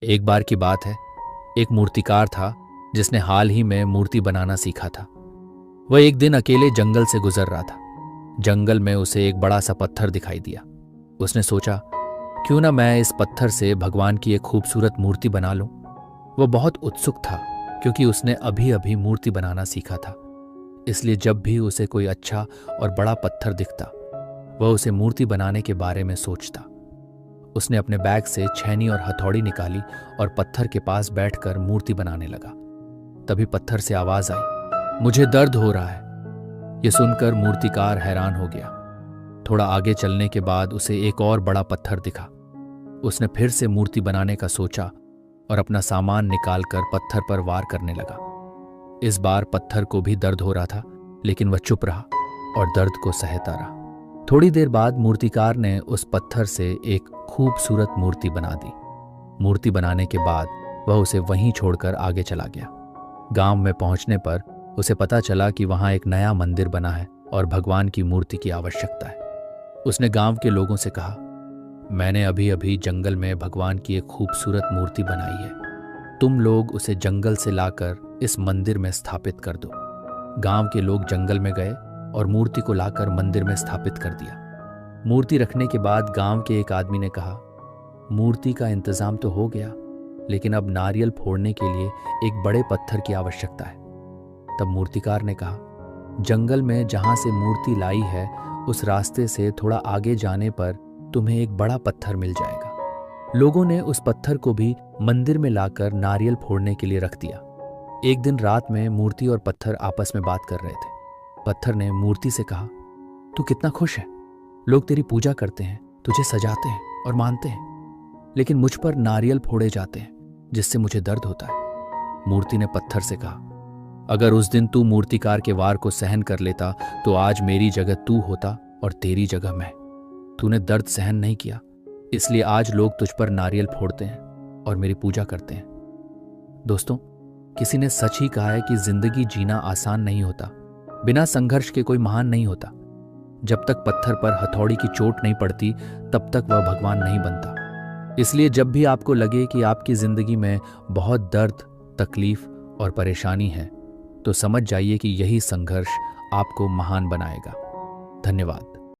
एक बार की बात है, एक मूर्तिकार था जिसने हाल ही में मूर्ति बनाना सीखा था। वह एक दिन अकेले जंगल से गुजर रहा था। जंगल में उसे एक बड़ा सा पत्थर दिखाई दिया। उसने सोचा, क्यों ना मैं इस पत्थर से भगवान की एक खूबसूरत मूर्ति बना लूं। वह बहुत उत्सुक था क्योंकि उसने अभी अभी मूर्ति बनाना सीखा था। इसलिए जब भी उसे कोई अच्छा और बड़ा पत्थर दिखता, वह उसे मूर्ति बनाने के बारे में सोचता। उसने अपने बैग से छेनी और हथौड़ी निकाली और पत्थर के पास बैठकर मूर्ति बनाने लगा। तभी पत्थर से आवाज आई, मुझे दर्द हो रहा है। यह सुनकर मूर्तिकार हैरान हो गया। थोड़ा आगे चलने के बाद उसे एक और बड़ा पत्थर दिखा। उसने फिर से मूर्ति बनाने का सोचा और अपना सामान निकालकर पत्थर पर वार करने लगा। इस बार पत्थर को भी दर्द हो रहा था, लेकिन वह चुप रहा और दर्द को सहता रहा। थोड़ी देर बाद मूर्तिकार ने उस पत्थर से एक खूबसूरत मूर्ति बना दी। मूर्ति बनाने के बाद वह उसे वहीं छोड़कर आगे चला गया। गांव में पहुंचने पर उसे पता चला कि वहां एक नया मंदिर बना है और भगवान की मूर्ति की आवश्यकता है। उसने गांव के लोगों से कहा, मैंने अभी अभी जंगल में भगवान की एक खूबसूरत मूर्ति बनाई है। तुम लोग उसे जंगल से लाकर इस मंदिर में स्थापित कर दो। गांव के लोग जंगल में गए और मूर्ति को लाकर मंदिर में स्थापित कर दिया। मूर्ति रखने के बाद गांव के एक आदमी ने कहा, मूर्ति का इंतजाम तो हो गया, लेकिन अब नारियल फोड़ने के लिए एक बड़े पत्थर की आवश्यकता है। तब मूर्तिकार ने कहा, जंगल में जहां से मूर्ति लाई है उस रास्ते से थोड़ा आगे जाने पर तुम्हें एक बड़ा पत्थर मिल जाएगा। लोगों ने उस पत्थर को भी मंदिर में लाकर नारियल फोड़ने के लिए रख दिया। एक दिन रात में मूर्ति और पत्थर आपस में बात कर रहे थे। पत्थर ने मूर्ति से कहा, तू कितना खुश है। लोग तेरी पूजा करते हैं, तुझे सजाते हैं और मानते हैं, लेकिन मुझ पर नारियल फोड़े जाते हैं जिससे मुझे दर्द होता है। मूर्ति ने पत्थर से कहा, अगर उस दिन तू मूर्तिकार के वार को सहन कर लेता तो आज मेरी जगह तू होता और तेरी जगह मैं। तूने दर्द सहन नहीं किया, इसलिए आज लोग तुझ पर नारियल फोड़ते हैं और मेरी पूजा करते हैं। दोस्तों, किसी ने सच ही कहा है कि जिंदगी जीना आसान नहीं होता। बिना संघर्ष के कोई महान नहीं होता। जब तक पत्थर पर हथौड़ी की चोट नहीं पड़ती, तब तक वह भगवान नहीं बनता। इसलिए जब भी आपको लगे कि आपकी जिंदगी में बहुत दर्द, तकलीफ और परेशानी है, तो समझ जाइए कि यही संघर्ष आपको महान बनाएगा। धन्यवाद।